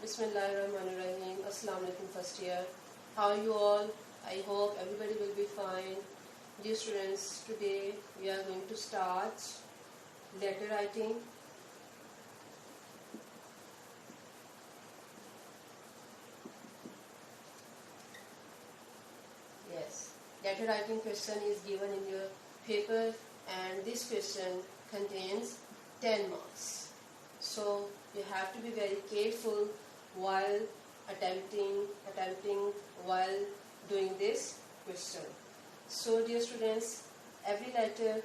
Bismillahirrahmanirrahim. Assalamu alaikum first year. How are you all? I hope everybody will be fine. Dear students, today we are going to start letter writing. Yes, letter writing question is given in your paper and this question contains 10 marks. So you have to be very careful while attempting while doing this question. So dear students, every letter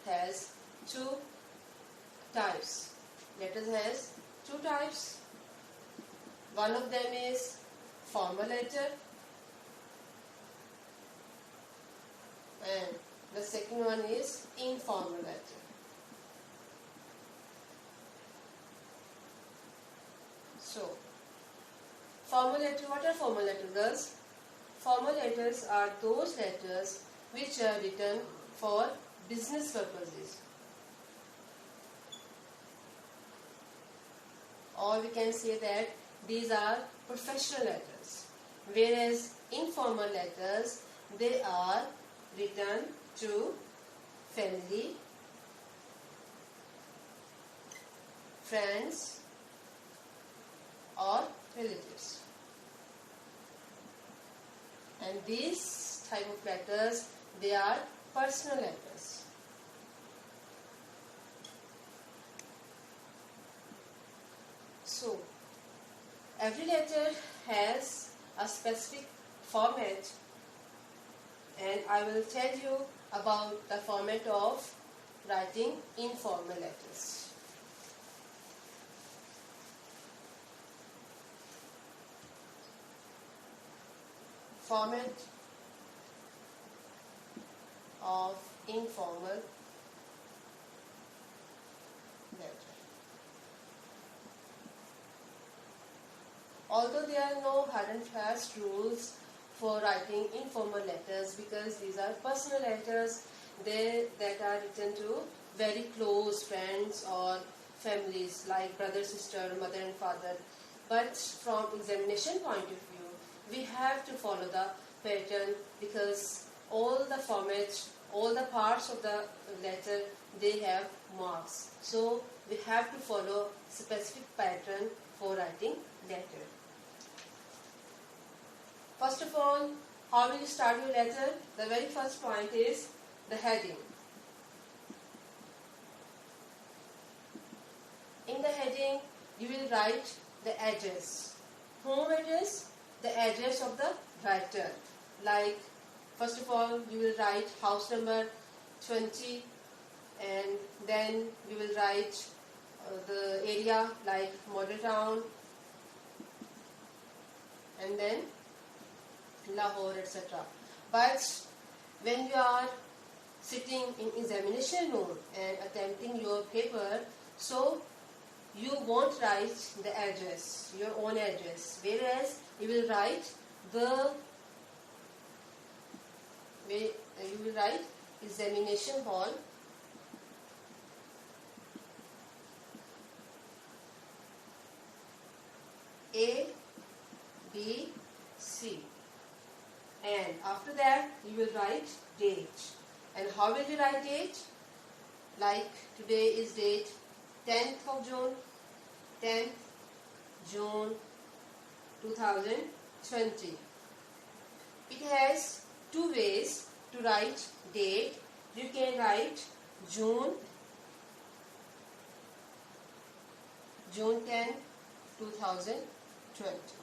has two types. Letters has two types. One of them is formal letter and the second one is informal letter. So, formal letter, what are formal letters, girls? Formal letters are those letters which are written for business purposes. Or we can say that these are professional letters. Whereas informal letters, they are written to family, friends, or relatives. And these type of letters, they are personal letters. So, every letter has a specific format and I will tell you about the format of writing informal letters. Format of informal letter. Although there are no hard and fast rules for writing informal letters because these are personal letters that are written to very close friends or families like brother, sister, mother and father. But from examination point of view, we have to follow the pattern because all the formats, all the parts of the letter, they have marks. So we have to follow specific pattern for writing letter. First of all, how will you start your letter? The very first point is the heading. In the heading, you will write the address. Home address, the address of the writer. Like, first of all, you will write house number 20 and then you will write the area like Model Town and then Lahore, etc. But when you are sitting in examination room and attempting your paper, so you won't write the address, your own address, whereas you will write examination hall, A, B, C. And after that, you will write date. And how will you write date? Like today is date 10th of June, 10th June 2020. It has two ways to write date. You can write June 10, 2020.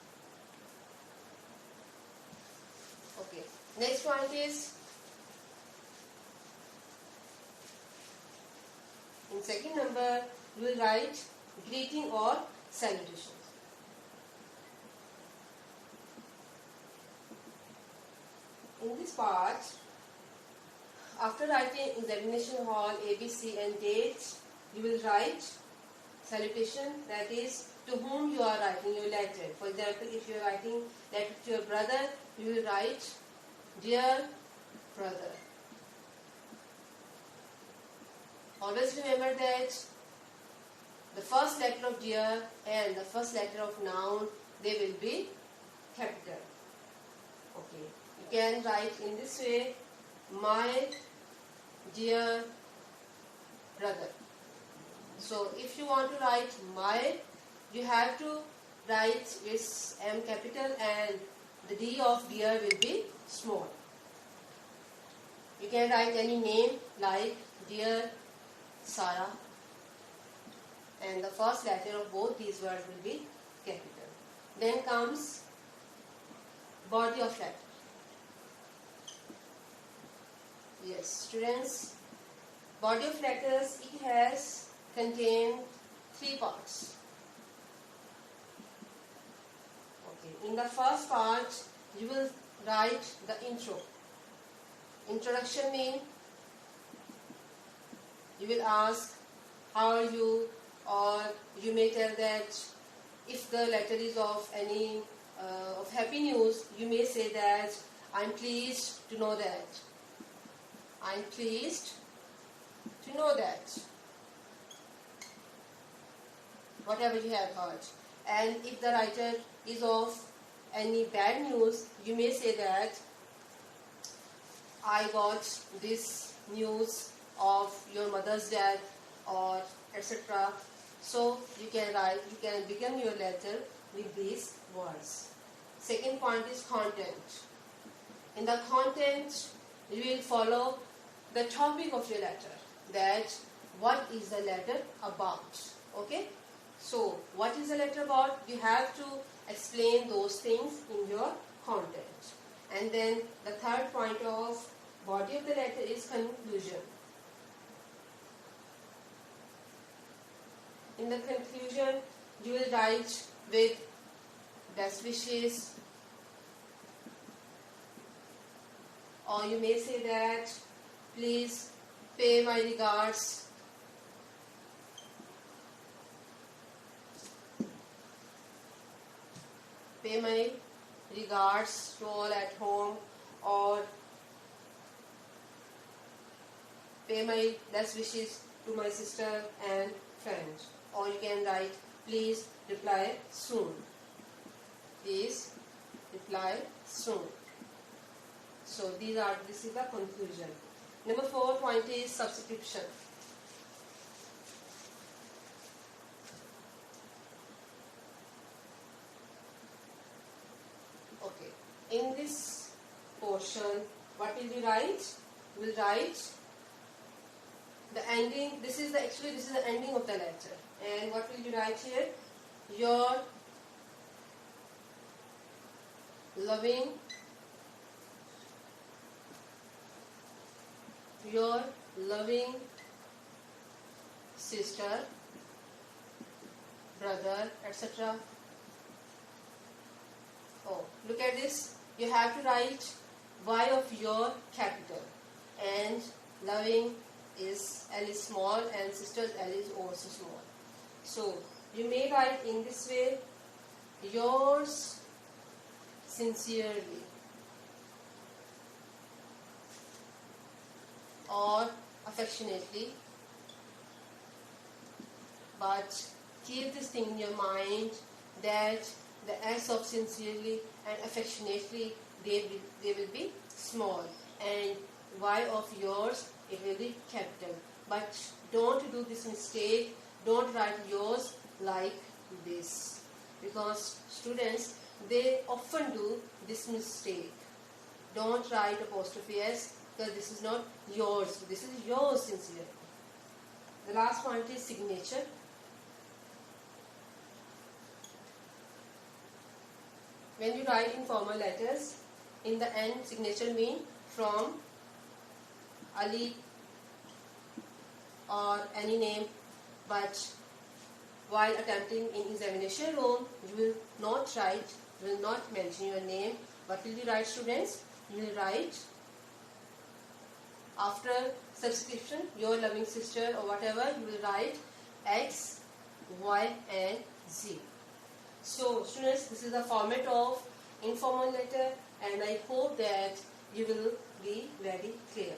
Okay. Next point is in second number you will write greeting or salutation. In this part, after writing examination hall, ABC and date, you will write salutation, that is to whom you are writing your letter. For example, if you are writing letter to your brother, you will write dear brother. Always remember that the first letter of dear and the first letter of noun, they will be capital. Okay, you can write in this way, my dear brother. So if you want to write my, you have to write its M capital and the D of dear will be small. You can write any name like dear Sarah, and the first letter of both these words will be capital. Then comes body of letter. Yes, students, body of letters, it has contained 3 parts. Okay, in the first part, you will write the intro. Introduction means you will ask how are you, or you may tell that if the letter is of any of happy news, you may say that I'm pleased to know that. I'm pleased to know that. Whatever you have heard. And if the writer is of any bad news, you may say that I got this news of your mother's death, or etc. So you can write, you can begin your letter with these words. Second point is content. In the content, you will follow the topic of your letter, that what is the letter about. Okay? So what is the letter about? You have to explain those things in your content. And then the third point of body of the letter is conclusion. In the conclusion, you will write with best wishes, or you may say that please pay my regards. Pay my regards to all at home, or pay my best wishes to my sister and friends. Or you can write, please reply soon. Please reply soon. So this is the conclusion. Number 4 point is subscription. Okay. In this portion, what will you write? You will write the ending. This is the ending of the letter. And what will you write here? Your loving sister, brother, etc. Oh, look at this. You have to write Y of your capital, and loving is L is small and sister's L is also small. So you may write in this way, yours sincerely, or affectionately, but keep this thing in your mind that the S of sincerely and affectionately, they will be small, and Y of yours, it will be capital. But don't do this mistake. Don't write yours like this, because students, they often do this mistake. Don't write apostrophe S, because this is not yours. This is yours sincerely. The last point is signature. When you write in formal letters, in the end, signature means from Ali or any name, but while attempting in examination room, you will not mention your name. What will you write, students? You will write after subscription, your loving sister or whatever, you will write X, Y and Z. So students, this is the format of informal letter, and I hope that you will be very clear.